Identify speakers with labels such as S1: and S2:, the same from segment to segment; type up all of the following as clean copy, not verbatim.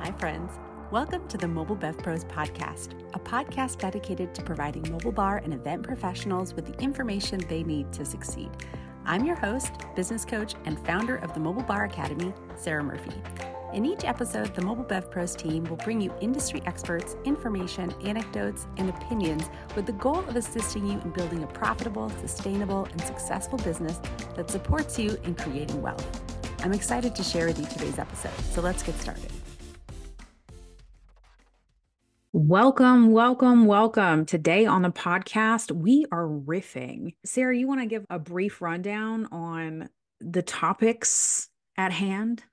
S1: Hi, friends. Welcome to the Mobile Bev Pros podcast, a podcast dedicated to providing mobile bar and event professionals with the information they need to succeed. I'm your host, business coach, and founder of the Mobile Bar Academy, Sarah Murphy. In each episode, the Mobile Bev Pros team will bring you industry experts, information, anecdotes, and opinions with the goal of assisting you in building a profitable, sustainable, and successful business that supports you in creating wealth. I'm excited to share with you today's episode, so let's get started.
S2: Welcome. Today on the podcast, we are riffing. Sarah, you want to give a brief rundown on the topics at hand?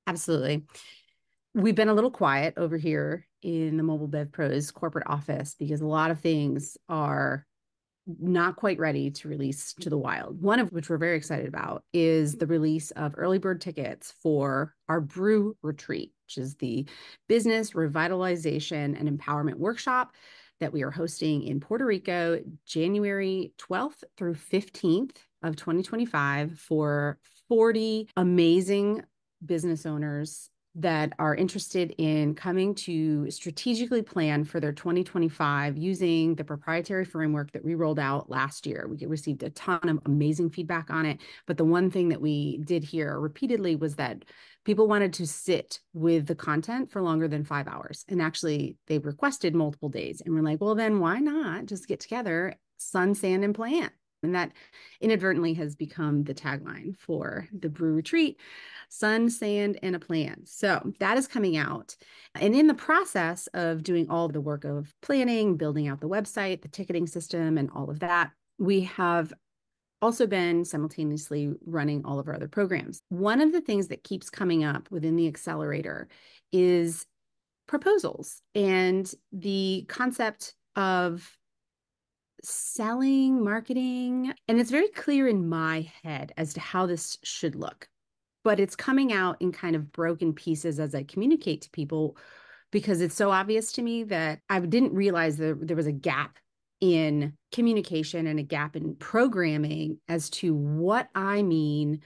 S3: Absolutely. We've been a little quiet over here in the Mobile Bev Pros corporate office because a lot of things are not quite ready to release to the wild. One of which we're very excited about is the release of early bird tickets for our Brew Retreat, which is the business revitalization and empowerment workshop that we are hosting in Puerto Rico, January 12th through 15th of 2025 for 40 amazing business owners that are interested in coming to strategically plan for their 2025 using the proprietary framework that we rolled out last year. We received a ton of amazing feedback on it. But the one thing that we did hear repeatedly was that people wanted to sit with the content for longer than 5 hours. And actually, they requested multiple days. And we're like, well, then why not just get together, sun, sand, and plan? And that inadvertently has become the tagline for the Brew Retreat: sun, sand, and a plan. So that is coming out. And in the process of doing all the work of planning, building out the website, the ticketing system, and all of that, we have also been simultaneously running all of our other programs. One of the things that keeps coming up within the accelerator is proposals and the concept of selling, marketing, and it's very clear in my head as to how this should look. But it's coming out in kind of broken pieces as I communicate to people, because it's so obvious to me that I didn't realize that there was a gap in communication and a gap in programming as to what I mean.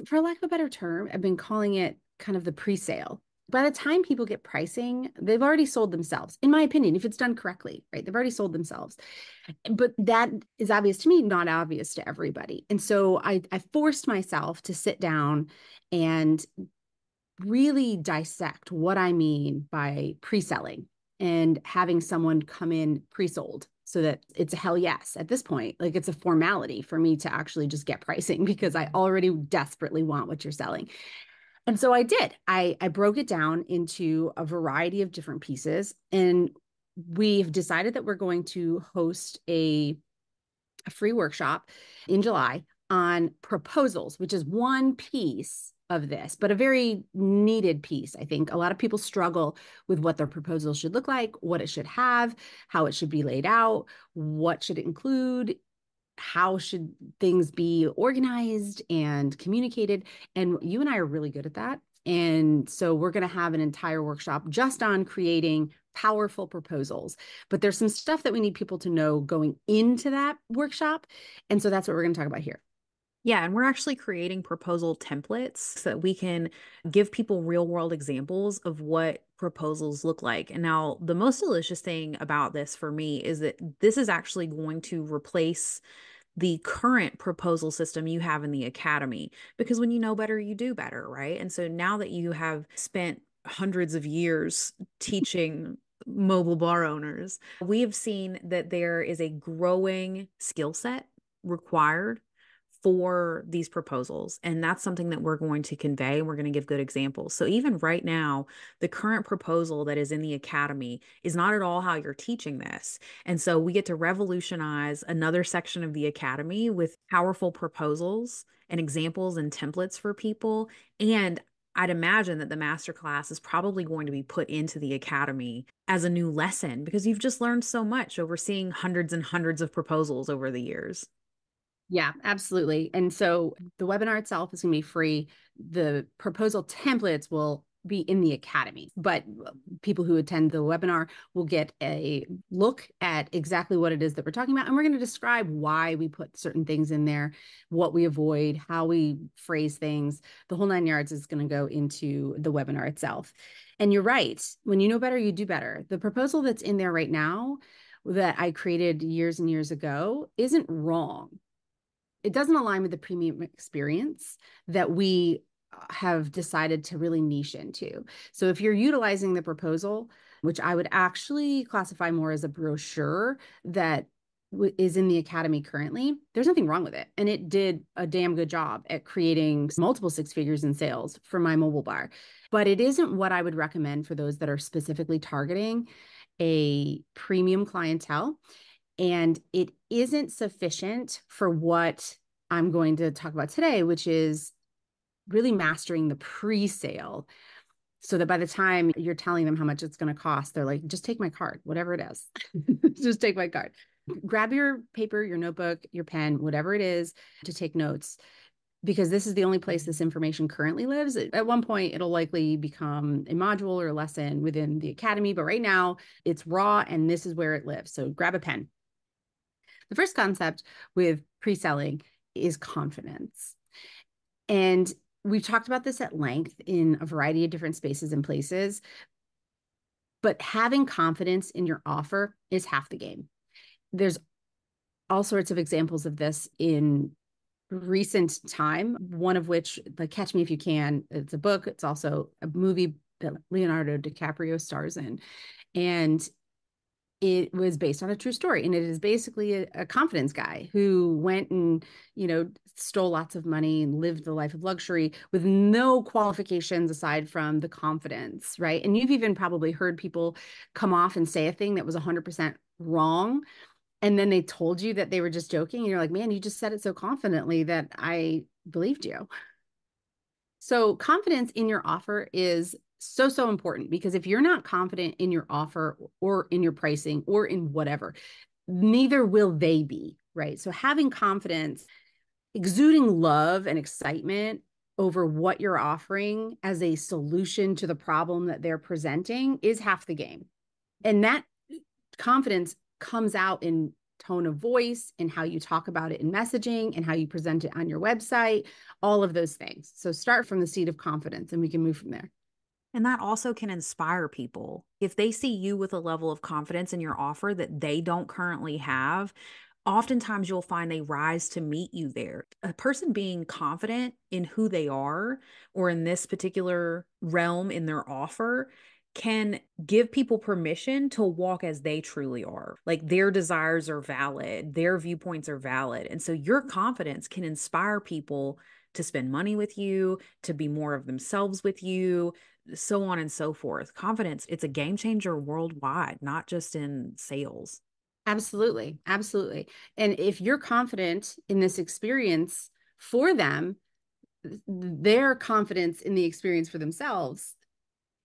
S3: For lack of a better term, I've been calling it kind of the pre-sale. By the time people get pricing, they've already sold themselves, in my opinion, if it's done correctly, right? They've already sold themselves. But that is obvious to me, not obvious to everybody. And so I forced myself to sit down and really dissect what I mean by pre-selling and having someone come in pre-sold, so that it's a hell yes at this point. Like, it's a formality for me to actually just get pricing because I already desperately want what you're selling. And so I did. I broke it down into a variety of different pieces. And we've decided that we're going to host a free workshop in July on proposals, which is one piece of this, but a very needed piece. I think a lot of people struggle with what their proposal should look like, what it should have, how it should be laid out, what should it include, how should things be organized and communicated. And you and I are really good at that. And so we're going to have an entire workshop just on creating powerful proposals. But there's some stuff that we need people to know going into that workshop. And so that's what we're going to talk about here.
S2: Yeah, and we're actually creating proposal templates so that we can give people real world examples of what proposals look like. And now the most delicious thing about this for me is that this is actually going to replace the current proposal system you have in the academy, because when you know better, you do better, right? And so now that you have spent hundreds of years teaching mobile bar owners, we have seen that there is a growing skill set required for these proposals. And that's something that we're going to convey. We're going to give good examples. So even right now, the current proposal that is in the academy is not at all how you're teaching this. And so we get to revolutionize another section of the academy with powerful proposals and examples and templates for people. And I'd imagine that the masterclass is probably going to be put into the academy as a new lesson, because you've just learned so much over seeing hundreds and hundreds of proposals over the years.
S3: Yeah, absolutely. And so the webinar itself is going to be free. The proposal templates will be in the academy, but people who attend the webinar will get a look at exactly what it is that we're talking about. And we're going to describe why we put certain things in there, what we avoid, how we phrase things. The whole 9 yards is going to go into the webinar itself. And you're right. When you know better, you do better. The proposal that's in there right now that I created years and years ago isn't wrong. It doesn't align with the premium experience that we have decided to really niche into. So if you're utilizing the proposal, which I would actually classify more as a brochure that is in the academy currently, there's nothing wrong with it. And it did a damn good job at creating multiple 6 figures in sales for my mobile bar. But it isn't what I would recommend for those that are specifically targeting a premium clientele. And it isn't sufficient for what I'm going to talk about today, which is really mastering the pre-sale so that by the time you're telling them how much it's going to cost, they're like, just take my card, whatever it is. Just take my card. Grab your paper, your notebook, your pen, whatever it is to take notes, because this is the only place this information currently lives. At one point, it'll likely become a module or a lesson within the academy, but right now it's raw and this is where it lives. So grab a pen. The first concept with pre-selling is confidence. And we've talked about this at length in a variety of different spaces and places, but having confidence in your offer is half the game. There's all sorts of examples of this in recent time, one of which, like Catch Me If You Can, it's a book. It's also a movie that Leonardo DiCaprio stars in. And it was based on a true story. And it is basically a confidence guy who went and, stole lots of money and lived the life of luxury with no qualifications aside from the confidence, right? And you've even probably heard people come off and say a thing that was 100% wrong. And then they told you that they were just joking. And you're like, man, you just said it so confidently that I believed you. So confidence in your offer is so important, because if you're not confident in your offer or in your pricing or in whatever, neither will they be, right? So having confidence, exuding love and excitement over what you're offering as a solution to the problem that they're presenting is half the game. And that confidence comes out in tone of voice and how you talk about it in messaging and how you present it on your website, all of those things. So start from the seat of confidence and we can move from there.
S2: And that also can inspire people. If they see you with a level of confidence in your offer that they don't currently have, oftentimes you'll find they rise to meet you there. A person being confident in who they are or in this particular realm in their offer can give people permission to walk as they truly are. Like their desires are valid, their viewpoints are valid. And so your confidence can inspire people to spend money with you, to be more of themselves with you, so on and so forth. Confidence, it's a game changer worldwide, not just in sales.
S3: Absolutely. Absolutely. And if you're confident in this experience for them, their confidence in the experience for themselves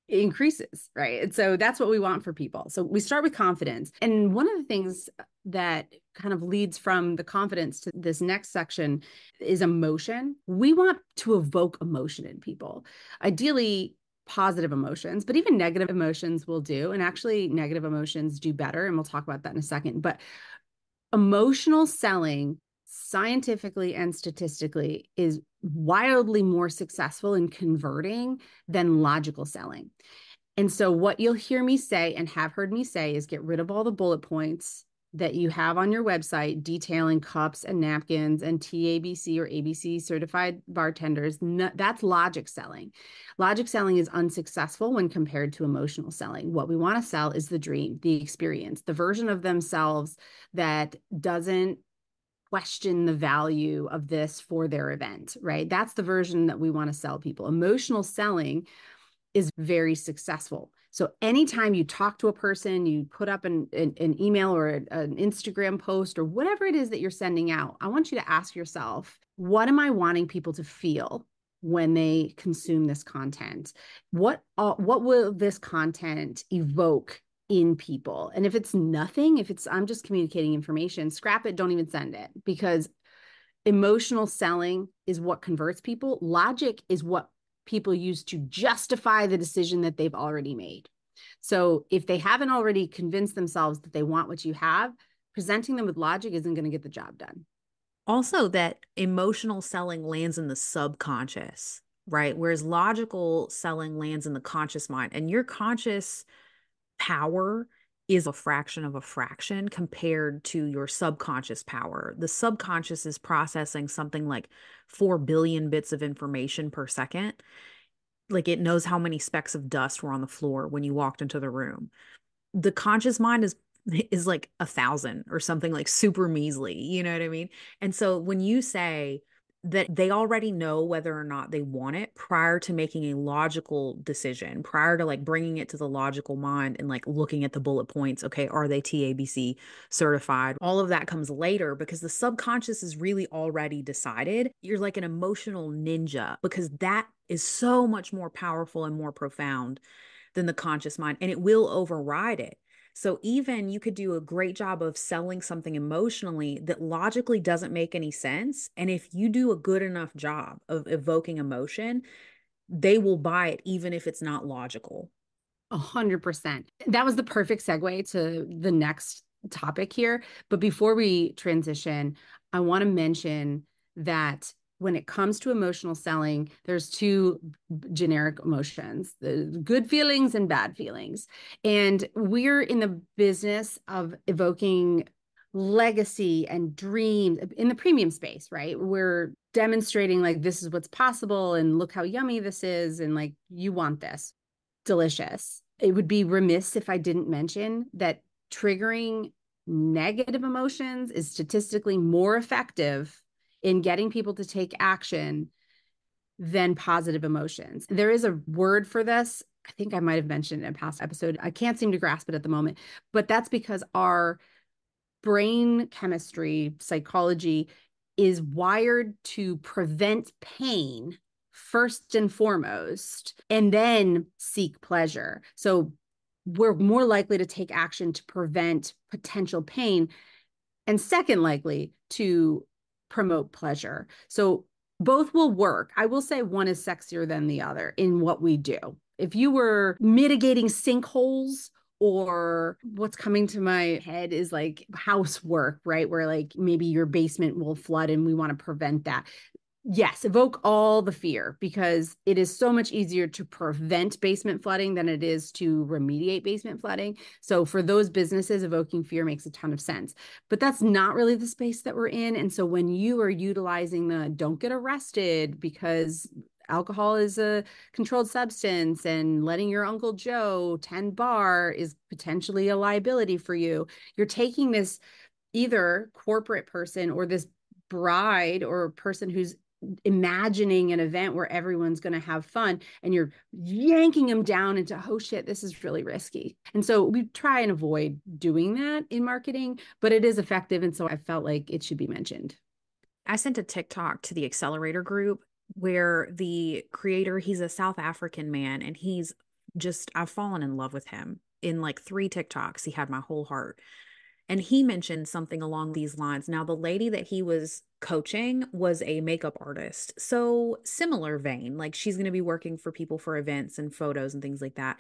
S3: increases, right? And so that's what we want for people. So we start with confidence. And one of the things that kind of leads from the confidence to this next section is emotion. We want to evoke emotion in people. Ideally, positive emotions, but even negative emotions will do. And actually, negative emotions do better. And we'll talk about that in a second. But emotional selling, scientifically and statistically, is wildly more successful in converting than logical selling. And so what you'll hear me say and have heard me say is get rid of all the bullet points that you have on your website detailing cups and napkins and TABC or ABC certified bartenders. No, that's logic selling. Logic selling is unsuccessful when compared to emotional selling. What we want to sell is the dream, the experience, the version of themselves that doesn't question the value of this for their event, right? That's the version that we want to sell people. Emotional selling is very successful. So anytime you talk to a person, you put up an email or an Instagram post or whatever it is that you're sending out, I want you to ask yourself, what am I wanting people to feel when they consume this content? What will this content evoke in people? And if it's nothing, if it's I'm just communicating information, scrap it, don't even send it, because emotional selling is what converts people. Logic is what people use to justify the decision that they've already made. So if they haven't already convinced themselves that they want what you have, presenting them with logic isn't going to get the job done.
S2: Also, that emotional selling lands in the subconscious, right? Whereas logical selling lands in the conscious mind. And your conscious power is a fraction of a fraction compared to your subconscious power. The subconscious is processing something like 4 billion bits of information per second. Like it knows how many specks of dust were on the floor when you walked into the room. The conscious mind is like 1,000 or something, like super measly, you know what I mean? And so when you say that they already know whether or not they want it prior to making a logical decision, prior to like bringing it to the logical mind and like looking at the bullet points, okay, are they TABC certified? All of that comes later because the subconscious is really already decided. You're like an emotional ninja because that is so much more powerful and more profound than the conscious mind, and it will override it. So even you could do a great job of selling something emotionally that logically doesn't make any sense. And if you do a good enough job of evoking emotion, they will buy it, even if it's not logical.
S3: 100%. That was the perfect segue to the next topic here. But before we transition, I want to mention that when it comes to emotional selling, there's two generic emotions, the good feelings and bad feelings. And we're in the business of evoking legacy and dreams in the premium space, right? We're demonstrating like this is what's possible and look how yummy this is and like you want this. Delicious. It would be remiss if I didn't mention that triggering negative emotions is statistically more effective in getting people to take action than positive emotions. There is a word for this. I think I might have mentioned in a past episode. I can't seem to grasp it at the moment, but that's because our brain chemistry, psychology is wired to prevent pain first and foremost, and then seek pleasure. So we're more likely to take action to prevent potential pain, and second likely to promote pleasure. So both will work. I will say one is sexier than the other in what we do. If you were mitigating sinkholes, or what's coming to my head is like housework, right? Where like maybe your basement will flood and we want to prevent that. Yes, evoke all the fear because it is so much easier to prevent basement flooding than it is to remediate basement flooding. So for those businesses, evoking fear makes a ton of sense. But that's not really the space that we're in. And so when you are utilizing the don't get arrested because alcohol is a controlled substance and letting your Uncle Joe 10 bar is potentially a liability for you, you're taking this either corporate person or this bride or person who's imagining an event where everyone's going to have fun and you're yanking them down into, oh shit, this is really risky. And so we try and avoid doing that in marketing, but it is effective. And so I felt like it should be mentioned.
S2: I sent a TikTok to the accelerator group where the creator, he's a South African man, and I've fallen in love with him. In like 3 TikToks, he had my whole heart. And he mentioned something along these lines. Now, the lady that he was coaching was a makeup artist. So similar vein, like she's going to be working for people for events and photos and things like that.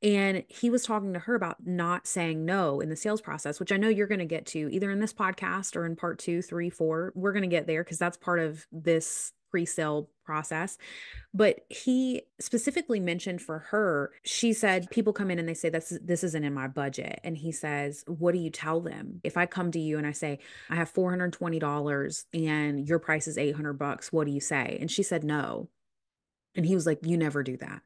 S2: And he was talking to her about not saying no in the sales process, which I know you're going to get to either in this podcast or in part 2, 3, 4. We're going to get there because that's part of this pre-sale process. But he specifically mentioned for her, she said, people come in and they say, this isn't in my budget. And he says, what do you tell them? If I come to you and I say, I have $420 and your price is $800, what do you say? And she said, no. And he was like, you never do that.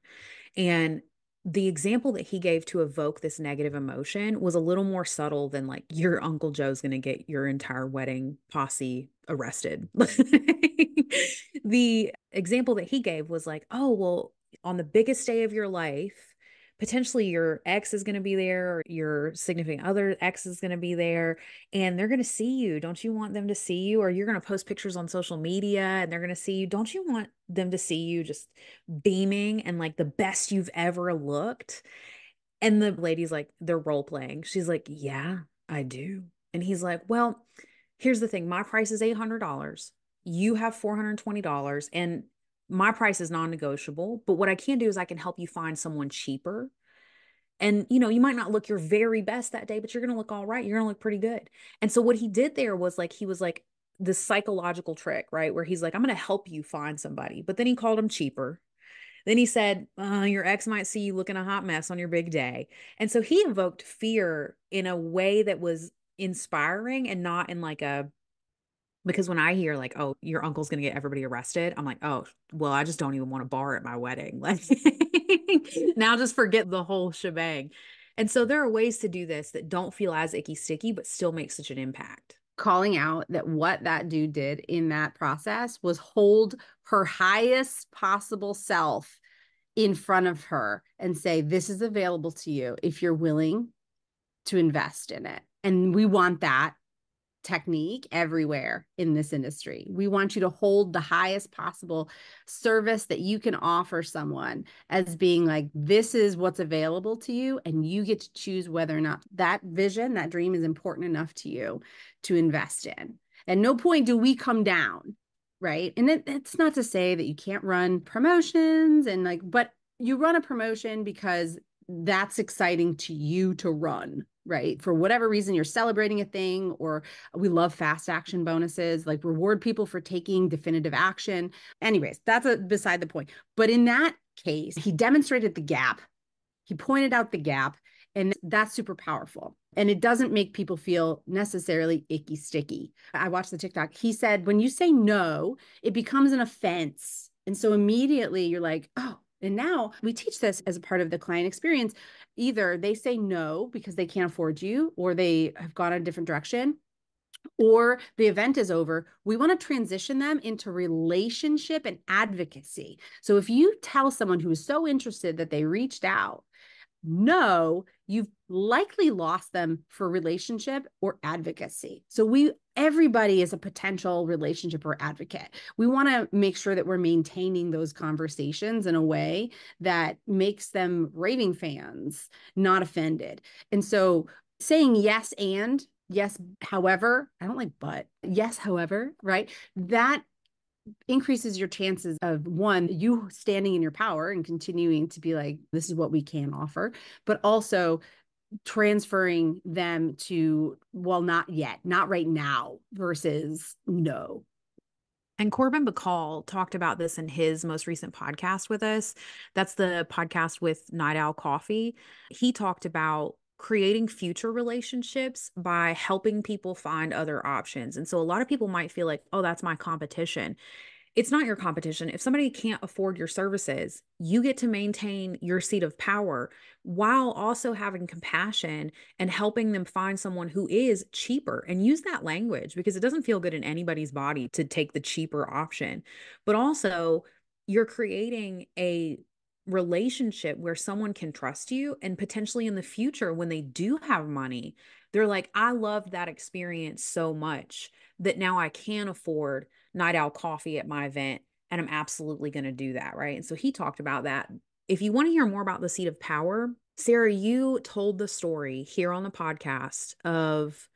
S2: And the example that he gave to evoke this negative emotion was a little more subtle than like your Uncle Joe's going to get your entire wedding posse arrested. The example that he gave was like, oh, well, on the biggest day of your life, potentially your ex is going to be there, or your significant other ex is going to be there, and they're going to see you. Don't you want them to see you? Or you're going to post pictures on social media and they're going to see you. Don't you want them to see you just beaming and like the best you've ever looked? And the lady's like, they're role playing. She's like, yeah, I do. And he's like, well, here's the thing. My price is $800. You have $420. And my price is non-negotiable, but what I can do is I can help you find someone cheaper. And, you might not look your very best that day, but you're going to look all right. You're going to look pretty good. And so what he did there was like, he was like this psychological trick, right? Where he's like, I'm going to help you find somebody. But then he called him cheaper. Then he said, your ex might see you looking a hot mess on your big day. And so he invoked fear in a way that was inspiring and not in like because when I hear like, oh, your uncle's going to get everybody arrested, I'm like, oh, well, I just don't even want a bar at my wedding. Like, now just forget the whole shebang. And so there are ways to do this that don't feel as icky sticky, but still make such an impact.
S3: Calling out that what that dude did in that process was hold her highest possible self in front of her and say, this is available to you if you're willing to invest in it. And we want that technique everywhere in this industry. We want you to hold the highest possible service that you can offer someone as being like, this is what's available to you, and you get to choose whether or not that vision, that dream is important enough to you to invest in. At no point do we come down, right? And it's not to say that you can't run promotions and like, but you run a promotion because that's exciting to you to run, right? For whatever reason, you're celebrating a thing, or we love fast action bonuses, like reward people for taking definitive action. Anyways, that's beside the point. But in that case, he demonstrated the gap. He pointed out the gap, and that's super powerful. And it doesn't make people feel necessarily icky sticky. I watched the TikTok. He said, when you say no, it becomes an offense. And so immediately you're like, oh, and now we teach this as a part of the client experience. Either they say no because they can't afford you, or they have gone a different direction, or the event is over. We want to transition them into relationship and advocacy. So if you tell someone who is so interested that they reached out, no, you've likely lost them for relationship or advocacy. So everybody is a potential relationship or advocate. We want to make sure that we're maintaining those conversations in a way that makes them raving fans, not offended. And so saying yes and yes, however, I don't like but, yes, however, right? That increases your chances of, one, you standing in your power and continuing to be like, this is what we can offer, but also transferring them to, well, not yet, not right now, versus no.
S2: And Corbin Bacall talked about this in his most recent podcast with us. That's the podcast with Night Owl Coffee. He talked about creating future relationships by helping people find other options. And so a lot of people might feel like, oh, that's my competition. It's not your competition. If somebody can't afford your services, you get to maintain your seat of power while also having compassion and helping them find someone who is cheaper. And use that language, because it doesn't feel good in anybody's body to take the cheaper option. But also, you're creating a relationship where someone can trust you, and potentially in the future, when they do have money, they're like, I loved that experience so much that now I can afford Night Owl Coffee at my event, and I'm absolutely going to do that, right? And so he talked about that. If you want to hear more about the seat of power, Sarah, you told the story here on the podcast of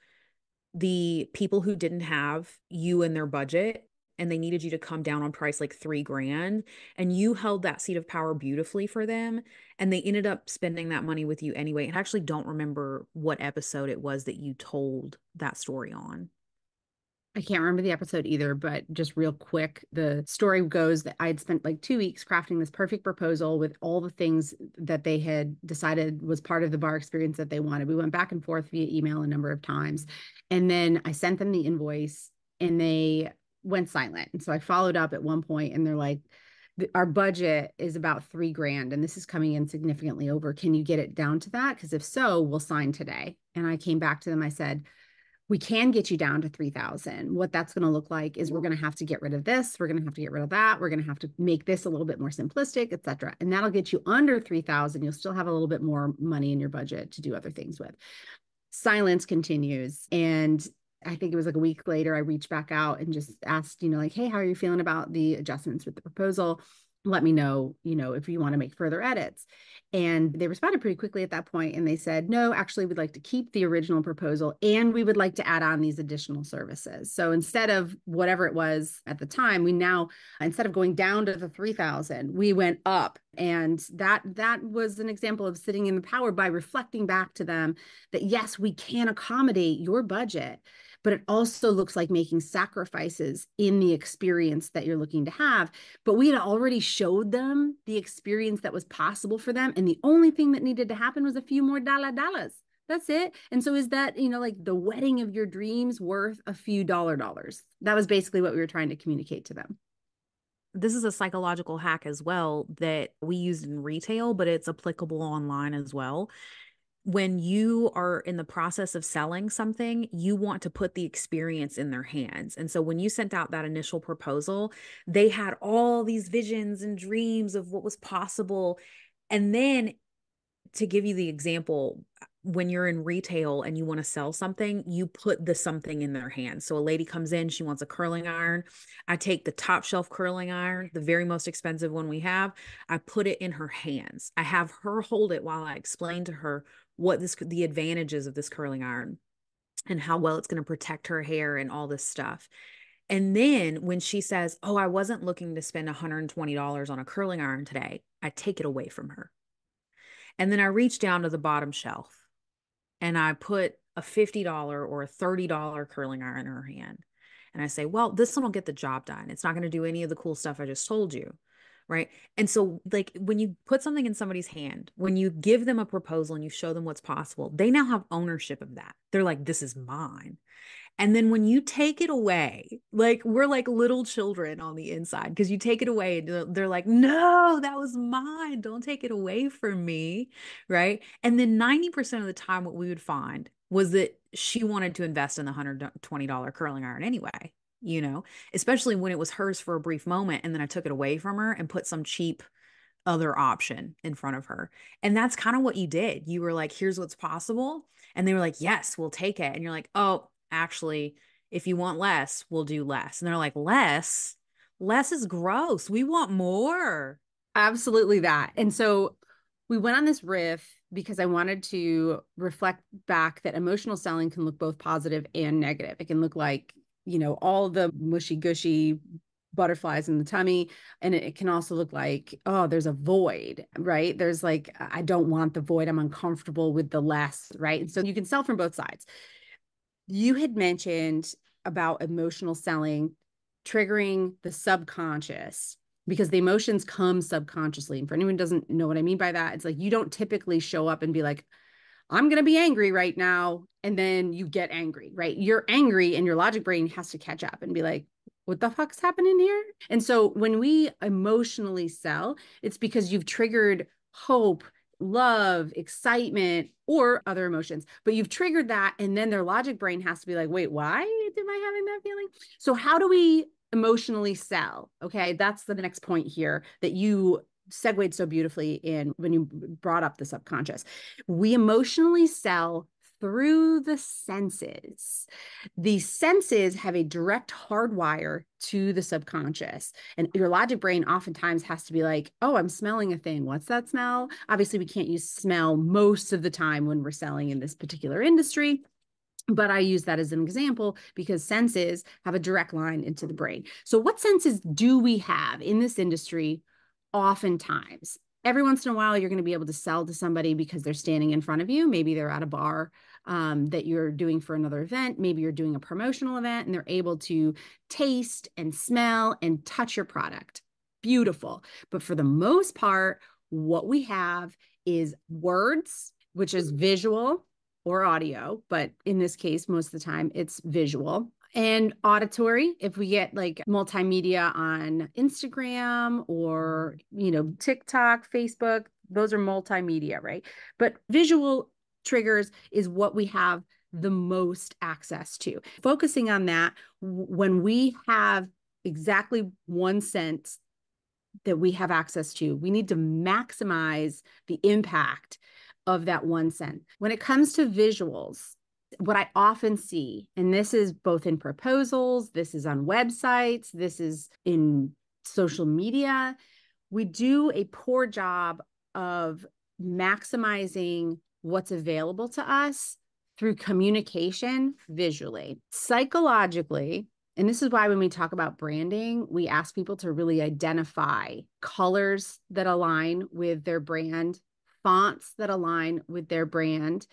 S2: the people who didn't have you in their budget, and they needed you to come down on price like $3,000, and you held that seat of power beautifully for them, and they ended up spending that money with you anyway. And I actually don't remember what episode it was that you told that story on.
S3: I can't remember the episode either, but just real quick, the story goes that I had spent like 2 weeks crafting this perfect proposal with all the things that they had decided was part of the bar experience that they wanted. We went back and forth via email a number of times. And then I sent them the invoice, and they went silent. And so I followed up at one point, and they're like, our budget is about $3,000, and this is coming in significantly over. Can you get it down to that? Because if so, we'll sign today. And I came back to them. I said, we can get you down to 3,000. What that's going to look like is we're going to have to get rid of this. We're going to have to get rid of that. We're going to have to make this a little bit more simplistic, et cetera. And that'll get you under 3,000. You'll still have a little bit more money in your budget to do other things with. Silence continues. And I think it was like a week later, I reached back out and just asked, like, hey, how are you feeling about the adjustments with the proposal? let me know, if you want to make further edits. And they responded pretty quickly at that point, and they said, no, actually, we'd like to keep the original proposal, and we would like to add on these additional services. So instead of whatever it was at the time, we now, instead of going down to the 3,000, we went up. And that was an example of sitting in the power by reflecting back to them that, yes, we can accommodate your budget, but it also looks like making sacrifices in the experience that you're looking to have. But we had already showed them the experience that was possible for them. And the only thing that needed to happen was a few more dollars. That's it. And so is that, like the wedding of your dreams worth a few dollars? That was basically what we were trying to communicate to them.
S2: This is a psychological hack as well that we use in retail, but it's applicable online as well. When you are in the process of selling something, you want to put the experience in their hands. And so when you sent out that initial proposal, they had all these visions and dreams of what was possible. And then, to give you the example, when you're in retail and you want to sell something, you put the something in their hands. So a lady comes in, she wants a curling iron. I take the top shelf curling iron, the very most expensive one we have. I put it in her hands. I have her hold it while I explain to her the advantages of this curling iron and how well it's going to protect her hair and all this stuff. And then when she says, oh, I wasn't looking to spend $120 on a curling iron today, I take it away from her. And then I reach down to the bottom shelf and I put a $50 or a $30 curling iron in her hand. And I say, well, this one will get the job done. It's not going to do any of the cool stuff I just told you. Right. And so, like, when you put something in somebody's hand, when you give them a proposal and you show them what's possible, they now have ownership of that. They're like, this is mine. And then when you take it away, like we're like little children on the inside, because you take it away and they're like, no, that was mine. Don't take it away from me. Right. And then 90% of the time, what we would find was that she wanted to invest in the $120 curling iron anyway, especially when it was hers for a brief moment. And then I took it away from her and put some cheap other option in front of her. And that's kind of what you did. You were like, here's what's possible. And they were like, yes, we'll take it. And you're like, oh, actually, if you want less, we'll do less. And they're like, less is gross. We want more.
S3: Absolutely that. And so we went on this riff because I wanted to reflect back that emotional selling can look both positive and negative. It can look like, all the mushy gushy butterflies in the tummy. And it can also look like, oh, there's a void, right? There's like, I don't want the void. I'm uncomfortable with the less, right? And so you can sell from both sides. You had mentioned about emotional selling triggering the subconscious because the emotions come subconsciously. And for anyone who doesn't know what I mean by that, it's like you don't typically show up and be like, I'm going to be angry right now. And then you get angry, right? You're angry and your logic brain has to catch up and be like, what the fuck's happening here? And so when we emotionally sell, it's because you've triggered hope, love, excitement, or other emotions, but you've triggered that. And then their logic brain has to be like, wait, why am I having that feeling? So how do we emotionally sell? Okay. That's the next point here that you segued so beautifully in when you brought up the subconscious. We emotionally sell through the senses. The senses have a direct hardwire to the subconscious. And your logic brain oftentimes has to be like, oh, I'm smelling a thing. What's that smell? Obviously, we can't use smell most of the time when we're selling in this particular industry. But I use that as an example because senses have a direct line into the brain. So what senses do we have in this industry? Oftentimes, every once in a while, you're going to be able to sell to somebody because they're standing in front of you. Maybe they're at a bar that you're doing for another event. Maybe you're doing a promotional event and they're able to taste and smell and touch your product. Beautiful. But for the most part, what we have is words, which is visual or audio. But in this case, most of the time, it's visual. And auditory, if we get like multimedia on Instagram or, TikTok, Facebook, those are multimedia, right? But visual triggers is what we have the most access to. Focusing on that, when we have exactly one sense that we have access to, we need to maximize the impact of that one sense. When it comes to visuals, what I often see, and this is both in proposals, this is on websites, this is in social media, we do a poor job of maximizing what's available to us through communication visually. Psychologically, and this is why when we talk about branding, we ask people to really identify colors that align with their brand, fonts that align with their brand,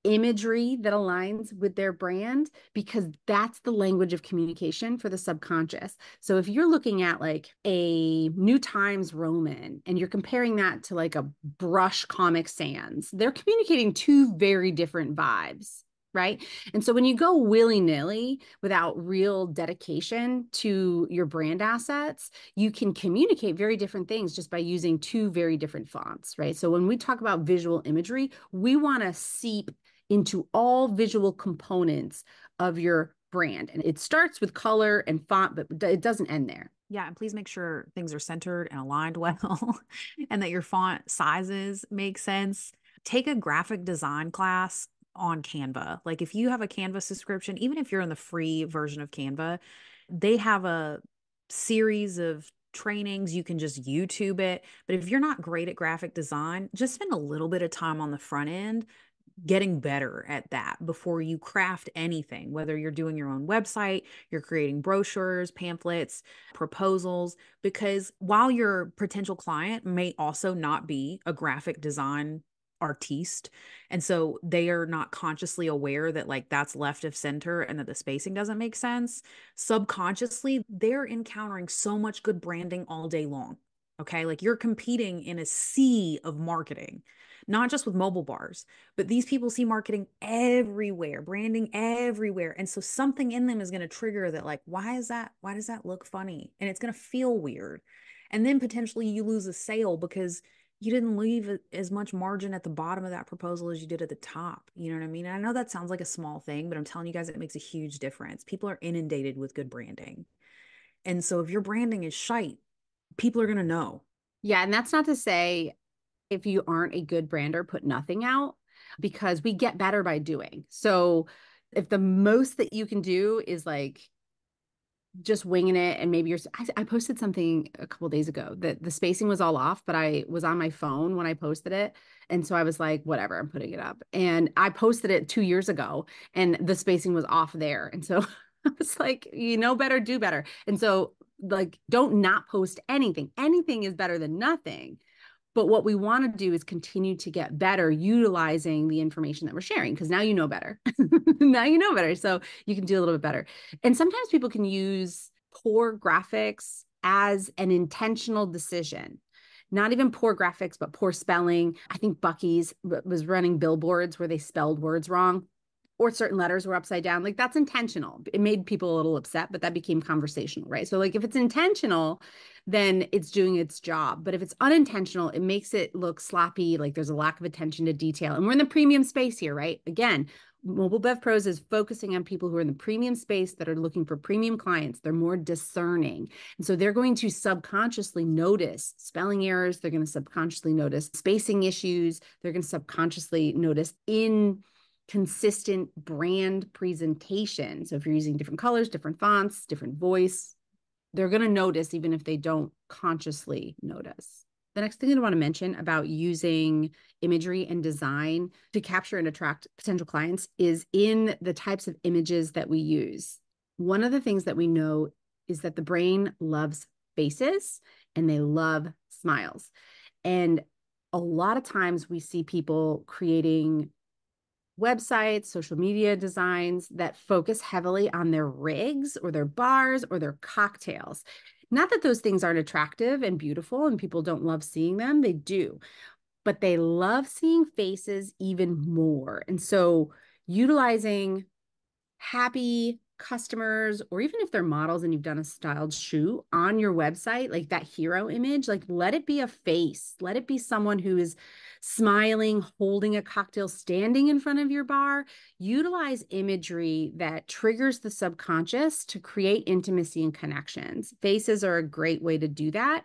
S3: imagery that aligns with their brand, because that's the language of communication for the subconscious. So if you're looking at like a New Times Roman and you're comparing that to like a brush Comic Sans, they're communicating two very different vibes. Right. And so when you go willy-nilly without real dedication to your brand assets, you can communicate very different things just by using two very different fonts. Right. So when we talk about visual imagery, we want to seep into all visual components of your brand. And it starts with color and font, but it doesn't end there.
S2: Yeah, and please make sure things are centered and aligned well and that your font sizes make sense. Take a graphic design class on Canva. Like if you have a Canva subscription, even if you're in the free version of Canva, they have a series of trainings. You can just YouTube it. But if you're not great at graphic design, just spend a little bit of time on the front end getting better at that before you craft anything, whether you're doing your own website, you're creating brochures, pamphlets, proposals, because while your potential client may also not be a graphic design artiste, and so they are not consciously aware that like that's left of center and that the spacing doesn't make sense, subconsciously they're encountering so much good branding all day long. Okay, like you're competing in a sea of marketing, not just with mobile bars, but these people see marketing everywhere, branding everywhere. And so something in them is going to trigger that, like, why is that? Why does that look funny? And it's going to feel weird. And then potentially you lose a sale because you didn't leave as much margin at the bottom of that proposal as you did at the top. You know what I mean? And I know that sounds like a small thing, but I'm telling you guys, it makes a huge difference. People are inundated with good branding. And so if your branding is shite, people are going to know.
S3: Yeah. And that's not to say if you aren't a good brander, put nothing out, because we get better by doing. So if the most that you can do is like just winging it, and maybe I posted something a couple of days ago that the spacing was all off, but I was on my phone when I posted it. And so I was like, whatever, I'm putting it up. And I posted it 2 years ago and the spacing was off there. And so I was like, you know better, do better. And so like, don't not post anything. Anything is better than nothing. But what we want to do is continue to get better utilizing the information that we're sharing, because now you know better. Now you know better. So you can do a little bit better. And sometimes people can use poor graphics as an intentional decision. Not even poor graphics, but poor spelling. I think Buc-ee's was running billboards where they spelled words wrong, or certain letters were upside down. Like that's intentional. It made people a little upset, but that became conversational, right? So like if it's intentional, then it's doing its job. But if it's unintentional, it makes it look sloppy, like there's a lack of attention to detail. And we're in the premium space here, right? Again, Mobile Bev Pros is focusing on people who are in the premium space that are looking for premium clients. They're more discerning. And so they're going to subconsciously notice spelling errors. They're going to subconsciously notice spacing issues. They're going to subconsciously notice inconsistent brand presentation. So if you're using different colors, different fonts, different voice, they're going to notice even if they don't consciously notice. The next thing I want to mention about using imagery and design to capture and attract potential clients is in the types of images that we use. One of the things that we know is that the brain loves faces and they love smiles. And a lot of times we see people creating websites, social media designs that focus heavily on their rigs or their bars or their cocktails. Not that those things aren't attractive and beautiful and people don't love seeing them, they do, but they love seeing faces even more. And so utilizing happy customers, or even if they're models and you've done a styled shoot on your website, like that hero image, like let it be a face, let it be someone who is smiling, holding a cocktail, standing in front of your bar. Utilize imagery that triggers the subconscious to create intimacy and connections. Faces are a great way to do that.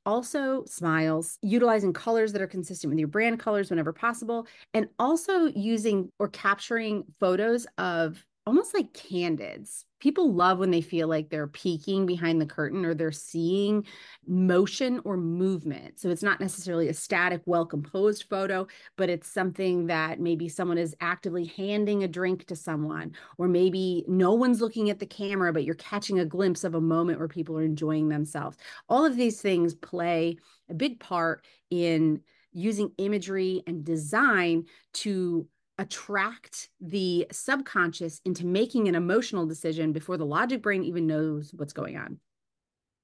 S3: Also, smiles, utilizing colors that are consistent with your brand colors whenever possible, and also using or capturing photos of almost like candids. People love when they feel like they're peeking behind the curtain or they're seeing motion or movement. So it's not necessarily a static, well-composed photo, but it's something that maybe someone is actively handing a drink to someone, or maybe no one's looking at the camera, but you're catching a glimpse of a moment where people are enjoying themselves. All of these things play a big part in using imagery and design to attract the subconscious into making an emotional decision before the logic brain even knows what's going on.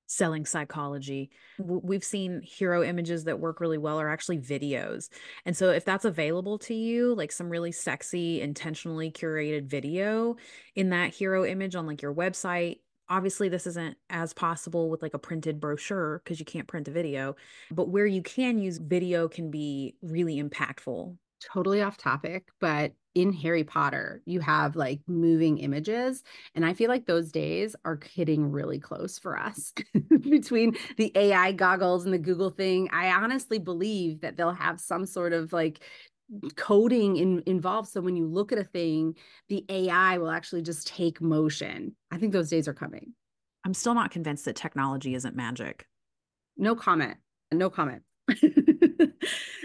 S2: Selling psychology. We've seen hero images that work really well are actually videos. And so if that's available to you, like some really sexy, intentionally curated video in that hero image on like your website, obviously this isn't as possible with like a printed brochure because you can't print a video, but where you can use video can be really impactful.
S3: Totally off topic, but in Harry Potter, you have like moving images. And I feel like those days are hitting really close for us between the AI goggles and the Google thing. I honestly believe that they'll have some sort of like coding involved. So when you look at a thing, the AI will actually just take motion. I think those days are coming.
S2: I'm still not convinced that technology isn't magic.
S3: No comment. No comment.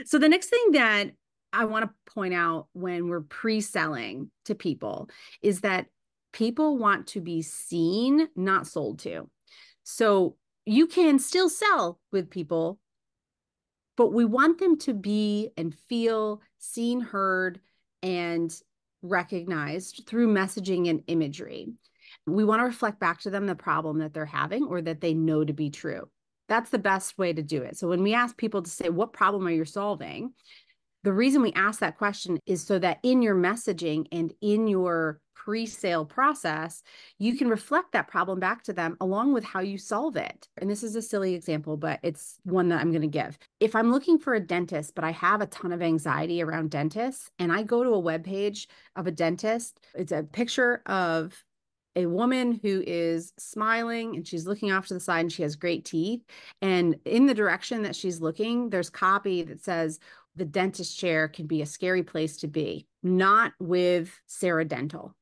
S3: So the next thing that I want to point out when we're pre-selling to people is that people want to be seen, not sold to. So you can still sell with people, but we want them to be and feel seen, heard, and recognized through messaging and imagery. We want to reflect back to them the problem that they're having or that they know to be true. That's the best way to do it. So when we ask people to say, what problem are you solving? The reason we ask that question is so that in your messaging and in your pre-sale process, you can reflect that problem back to them along with how you solve it. And this is a silly example, but it's one that I'm going to give. If I'm looking for a dentist, but I have a ton of anxiety around dentists, and I go to a webpage of a dentist, it's a picture of a woman who is smiling and she's looking off to the side and she has great teeth. And in the direction that she's looking, there's copy that says, the dentist chair can be a scary place to be, not with Sarah Dental.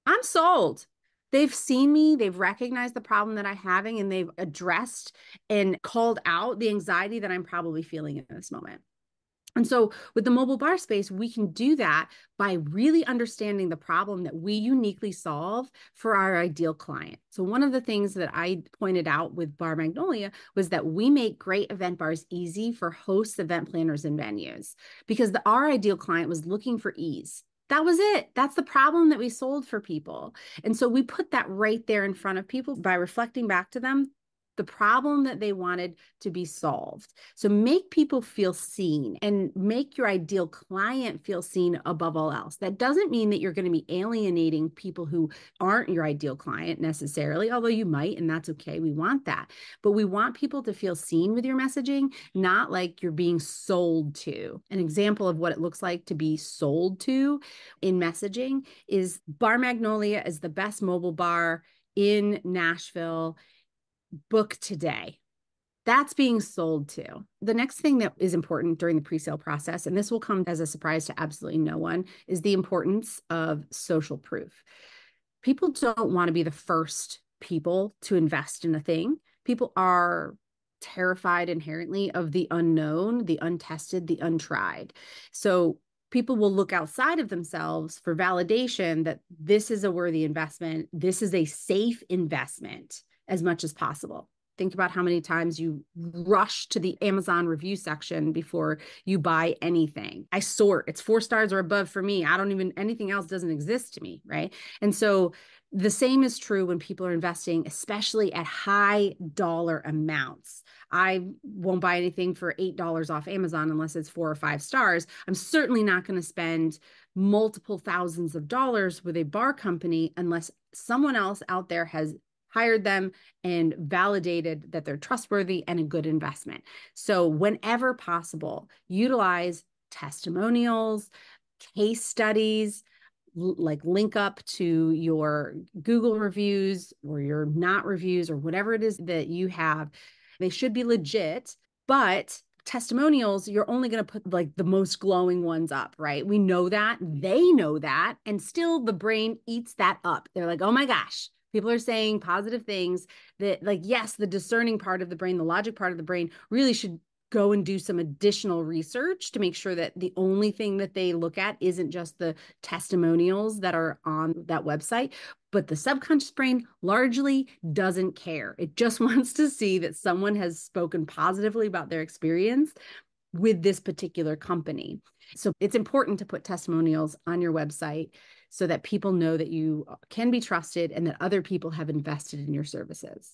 S3: I'm sold. They've seen me, they've recognized the problem that I'm having, and they've addressed and called out the anxiety that I'm probably feeling in this moment. And so with the mobile bar space, we can do that by really understanding the problem that we uniquely solve for our ideal client. So one of the things that I pointed out with Bar Magnolia was that we make great event bars easy for hosts, event planners, and venues, because our ideal client was looking for ease. That was it. That's the problem that we sold for people. And so we put that right there in front of people by reflecting back to them the problem that they wanted to be solved. So make people feel seen and make your ideal client feel seen above all else. That doesn't mean that you're going to be alienating people who aren't your ideal client necessarily, although you might, and that's okay. We want that. But we want people to feel seen with your messaging, not like you're being sold to. An example of what it looks like to be sold to in messaging is Bar Magnolia is the best mobile bar in Nashville. Book today. That's being sold to. The next thing that is important during the pre-sale process, and this will come as a surprise to absolutely no one, is the importance of social proof. People don't want to be the first people to invest in a thing. People are terrified inherently of the unknown, the untested, the untried. So people will look outside of themselves for validation that this is a worthy investment. This is a safe investment as much as possible. Think about how many times you rush to the Amazon review section before you buy anything. I sort, it's 4 stars or above for me. Anything else doesn't exist to me, right? And so the same is true when people are investing, especially at high dollar amounts. I won't buy anything for $8 off Amazon unless it's 4 or 5 stars. I'm certainly not going to spend multiple thousands of dollars with a bar company unless someone else out there has hired them and validated that they're trustworthy and a good investment. So whenever possible, utilize testimonials, case studies, like link up to your Google reviews or your not reviews or whatever it is that you have. They should be legit, but testimonials, you're only going to put like the most glowing ones up, right? We know that, they know that, and still the brain eats that up. They're like, oh my gosh, people are saying positive things that, like, yes, the discerning part of the brain, the logic part of the brain really should go and do some additional research to make sure that the only thing that they look at isn't just the testimonials that are on that website, but the subconscious brain largely doesn't care. It just wants to see that someone has spoken positively about their experience with this particular company. So it's important to put testimonials on your website so that people know that you can be trusted and that other people have invested in your services.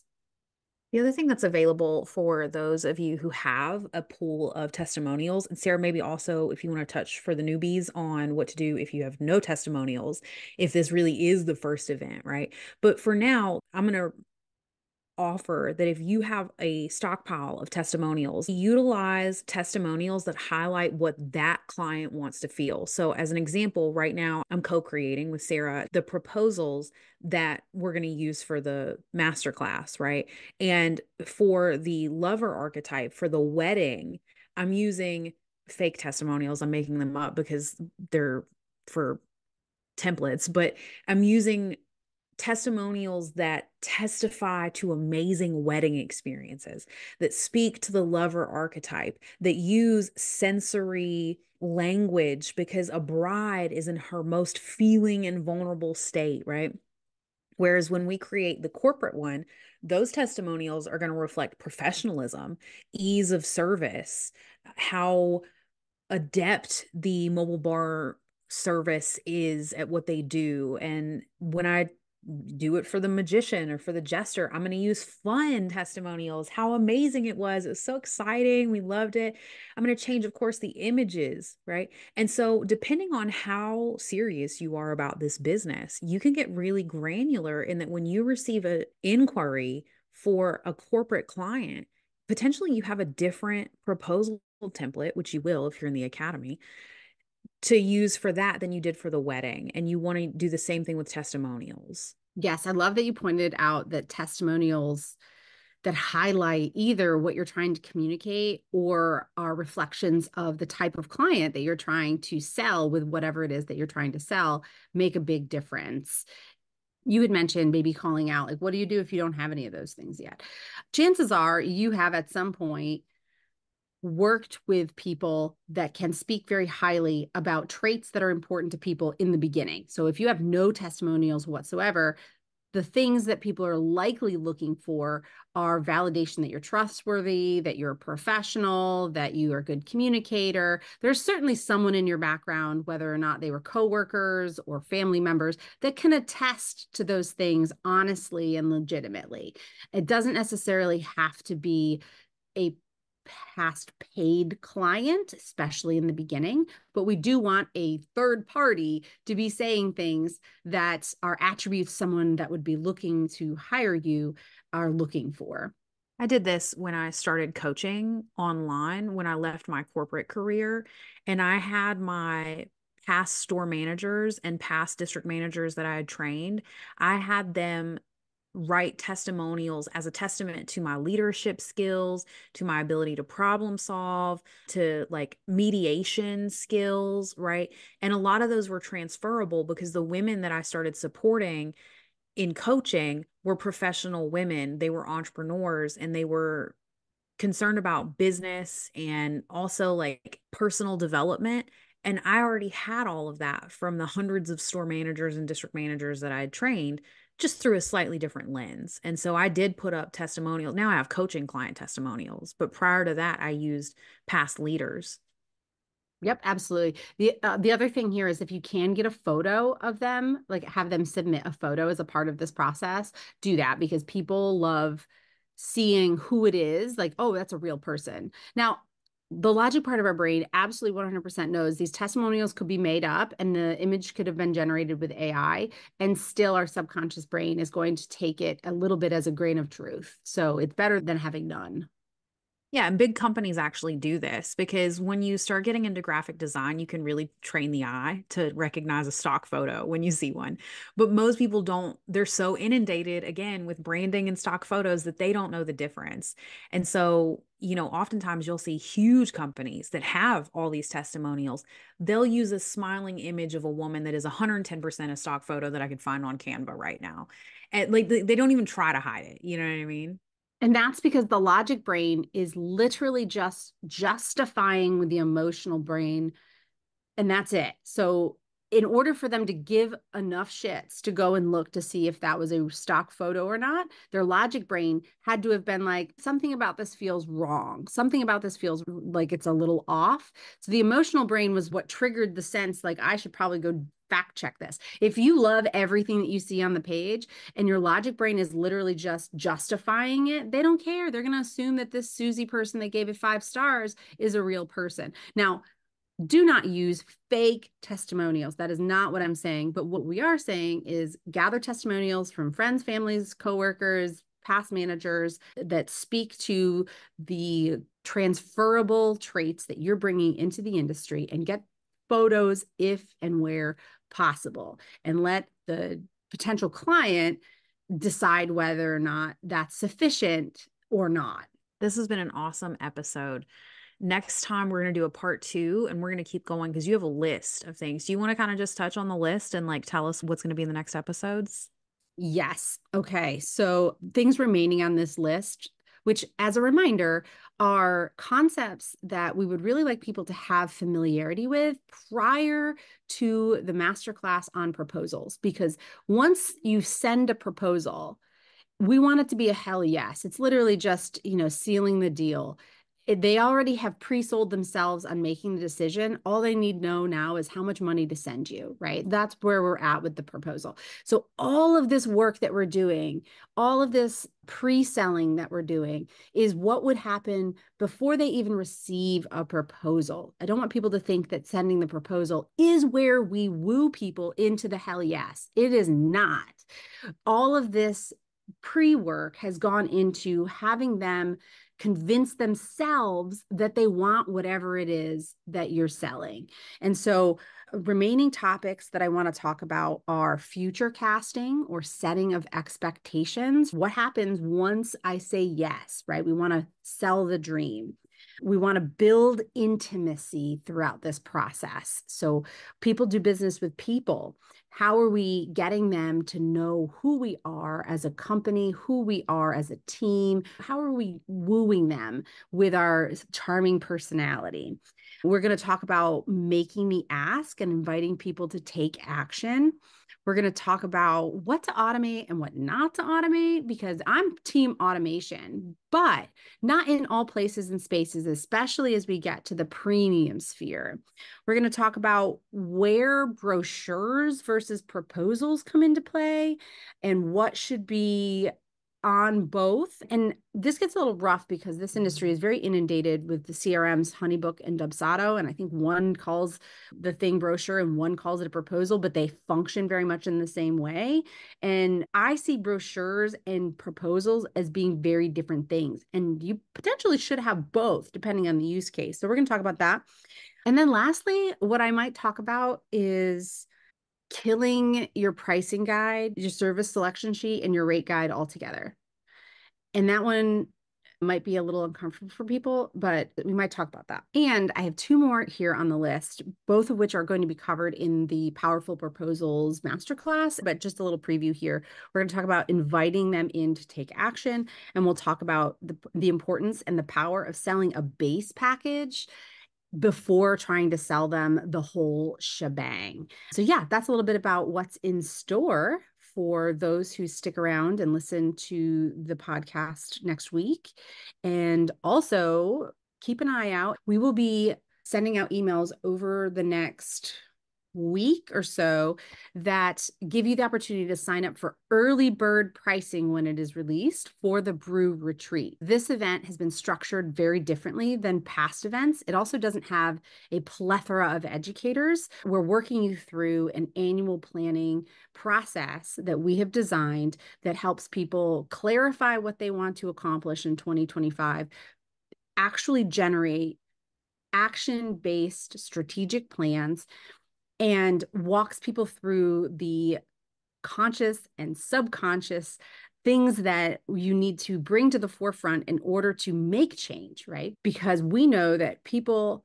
S2: The other thing that's available for those of you who have a pool of testimonials, and Sarah, maybe also if you want to touch for the newbies on what to do if you have no testimonials, if this really is the first event, right? But for now, I'm going to offer that if you have a stockpile of testimonials, utilize testimonials that highlight what that client wants to feel. So as an example, right now I'm co-creating with Sarah the proposals that we're going to use for the masterclass, right? And for the lover archetype, for the wedding, I'm using fake testimonials. I'm making them up because they're for templates, but I'm using testimonials that testify to amazing wedding experiences, that speak to the lover archetype, that use sensory language because a bride is in her most feeling and vulnerable state, right? Whereas when we create the corporate one, those testimonials are going to reflect professionalism, ease of service, how adept the mobile bar service is at what they do. And when I do it for the magician or for the jester, I'm going to use fun testimonials, how amazing it was. It was so exciting. We loved it. I'm going to change, of course, the images, right? And so depending on how serious you are about this business, you can get really granular in that when you receive an inquiry for a corporate client, potentially you have a different proposal template, which you will if you're in the academy, to use for that than you did for the wedding. And you want to do the same thing with testimonials.
S3: Yes, I love that you pointed out that testimonials that highlight either what you're trying to communicate or are reflections of the type of client that you're trying to sell with whatever it is that you're trying to sell make a big difference. You had mentioned maybe calling out, like, what do you do if you don't have any of those things yet? Chances are you have at some point worked with people that can speak very highly about traits that are important to people in the beginning. So if you have no testimonials whatsoever, the things that people are likely looking for are validation that you're trustworthy, that you're a professional, that you are a good communicator. There's certainly someone in your background, whether or not they were coworkers or family members, that can attest to those things honestly and legitimately. It doesn't necessarily have to be a past paid client, especially in the beginning, but we do want a third party to be saying things that are attributes someone that would be looking to hire you are looking for.
S2: I did this when I started coaching online, when I left my corporate career, and I had my past store managers and past district managers that I had trained. I had them write testimonials as a testament to my leadership skills, to my ability to problem solve, to like mediation skills, right? And a lot of those were transferable because the women that I started supporting in coaching were professional women. They were entrepreneurs and they were concerned about business and also like personal development. And I already had all of that from the hundreds of store managers and district managers that I had trained, just through a slightly different lens. And so I did put up testimonials. Now I have coaching client testimonials, but prior to that, I used past leaders.
S3: Yep, absolutely. The other thing here is if you can get a photo of them, like have them submit a photo as a part of this process, do that because people love seeing who it is. Like, oh, that's a real person. Now, the logic part of our brain absolutely 100% knows these testimonials could be made up and the image could have been generated with AI, and still our subconscious brain is going to take it a little bit as a grain of truth. So it's better than having none.
S2: Yeah, and big companies actually do this because when you start getting into graphic design, you can really train the eye to recognize a stock photo when you see one. But most people don't, they're so inundated again with branding and stock photos that they don't know the difference. And so, oftentimes you'll see huge companies that have all these testimonials. They'll use a smiling image of a woman that is 110% a stock photo that I could find on Canva right now. And like they don't even try to hide it. You know what I mean?
S3: And that's because the logic brain is literally just justifying with the emotional brain, and that's it. So, in order for them to give enough shits to go and look to see if that was a stock photo or not, their logic brain had to have been like, something about this feels wrong. Something about this feels like it's a little off. So, the emotional brain was what triggered the sense like, I should probably go fact check this. If you love everything that you see on the page and your logic brain is literally just justifying it, they don't care. They're going to assume that this Susie person that gave it 5 stars is a real person. Now, do not use fake testimonials. That is not what I'm saying. But what we are saying is gather testimonials from friends, families, coworkers, past managers that speak to the transferable traits that you're bringing into the industry, and get photos if and where possible, and let the potential client decide whether or not that's sufficient or not.
S2: This has been an awesome episode. Next time, we're going to do a part 2 and we're going to keep going because you have a list of things. Do you want to kind of just touch on the list and like tell us what's going to be in the next episodes?
S3: Yes. Okay. So things remaining on this list, which as a reminder, are concepts that we would really like people to have familiarity with prior to the masterclass on proposals. Because once you send a proposal, we want it to be a hell yes. It's literally just, sealing the deal. They already have pre-sold themselves on making the decision. All they need to know now is how much money to send you, right? That's where we're at with the proposal. So all of this work that we're doing, all of this pre-selling that we're doing is what would happen before they even receive a proposal. I don't want people to think that sending the proposal is where we woo people into the hell yes. It is not. All of this pre-work has gone into having them convince themselves that they want whatever it is that you're selling. And so remaining topics that I want to talk about are future casting or setting of expectations. What happens once I say yes, right? We want to sell the dream. We want to build intimacy throughout this process. So people do business with people. How are we getting them to know who we are as a company, who we are as a team? How are we wooing them with our charming personality? We're going to talk about making the ask and inviting people to take action. We're going to talk about what to automate and what not to automate, because I'm team automation, but not in all places and spaces, especially as we get to the premium sphere. We're going to talk about where brochures versus proposals come into play and what should be on both. And this gets a little rough because this industry is very inundated with the CRMs Honeybook and Dubsado. And I think one calls the thing brochure and one calls it a proposal, but they function very much in the same way. And I see brochures and proposals as being very different things. And you potentially should have both depending on the use case. So we're going to talk about that. And then lastly, what I might talk about is killing your pricing guide, your service selection sheet, and your rate guide altogether. And that one might be a little uncomfortable for people, but we might talk about that. And I have 2 more here on the list, both of which are going to be covered in the Powerful Proposals Masterclass, but just a little preview here. We're going to talk about inviting them in to take action, and we'll talk about the importance and the power of selling a base package before trying to sell them the whole shebang. So yeah, that's a little bit about what's in store for those who stick around and listen to the podcast next week. And also keep an eye out. We will be sending out emails over the next week or so that give you the opportunity to sign up for early bird pricing when it is released for the Brew Retreat. This event has been structured very differently than past events. It also doesn't have a plethora of educators. We're working you through an annual planning process that we have designed that helps people clarify what they want to accomplish in 2025, actually generate action-based strategic plans and walks people through the conscious and subconscious things that you need to bring to the forefront in order to make change, right? Because we know that people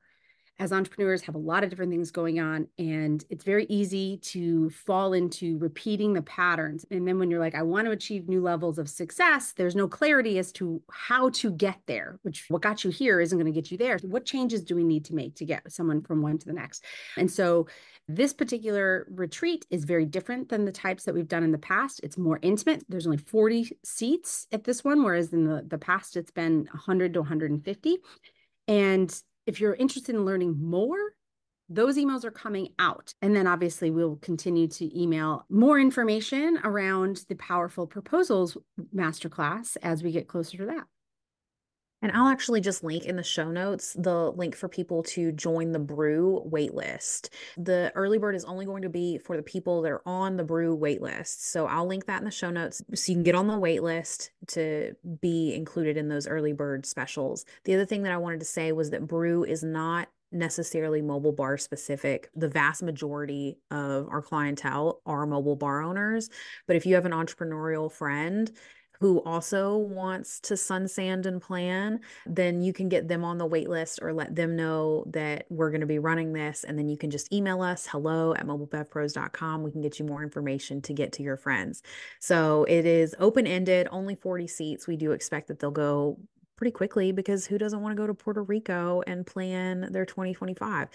S3: as entrepreneurs have a lot of different things going on, and it's very easy to fall into repeating the patterns. And then when you're like, I want to achieve new levels of success, there's no clarity as to how to get there, which what got you here isn't going to get you there. What changes do we need to make to get someone from one to the next? And so this particular retreat is very different than the types that we've done in the past. It's more intimate. There's only 40 seats at this one, whereas in the past, it's been 100 to 150. And if you're interested in learning more, those emails are coming out. And then obviously we'll continue to email more information around the Powerful Proposals Masterclass as we get closer to that.
S2: And I'll actually just link in the show notes the link for people to join the Brew waitlist. The early bird is only going to be for the people that are on the Brew waitlist. So I'll link that in the show notes so you can get on the waitlist to be included in those early bird specials. The other thing that I wanted to say was that Brew is not necessarily mobile bar specific. The vast majority of our clientele are mobile bar owners. But if you have an entrepreneurial friend who also wants to sun, sand, and plan, then you can get them on the wait list or let them know that we're going to be running this. And then you can just email us, hello@mobilebevpros.com. We can get you more information to get to your friends. So it is open-ended, only 40 seats. We do expect that they'll go pretty quickly because who doesn't want to go to Puerto Rico and plan their 2025?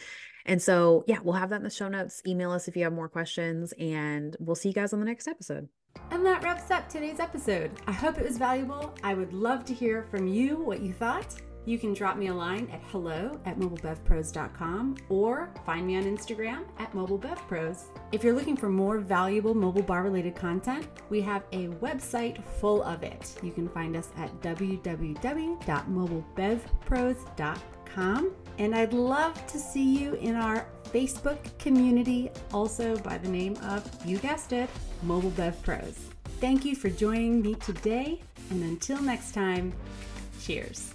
S2: And so, yeah, we'll have that in the show notes. Email us if you have more questions, and we'll see you guys on the next episode.
S1: And that wraps up today's episode. I hope it was valuable. I would love to hear from you what you thought. You can drop me a line at hello@mobilebevpros.com or find me on Instagram @mobilebevpros. If you're looking for more valuable mobile bar related content, we have a website full of it. You can find us at www.mobilebevpros.com. And I'd love to see you in our Facebook community, also by the name of, you guessed it, Mobile Bev Pros. Thank you for joining me today, and until next time, cheers.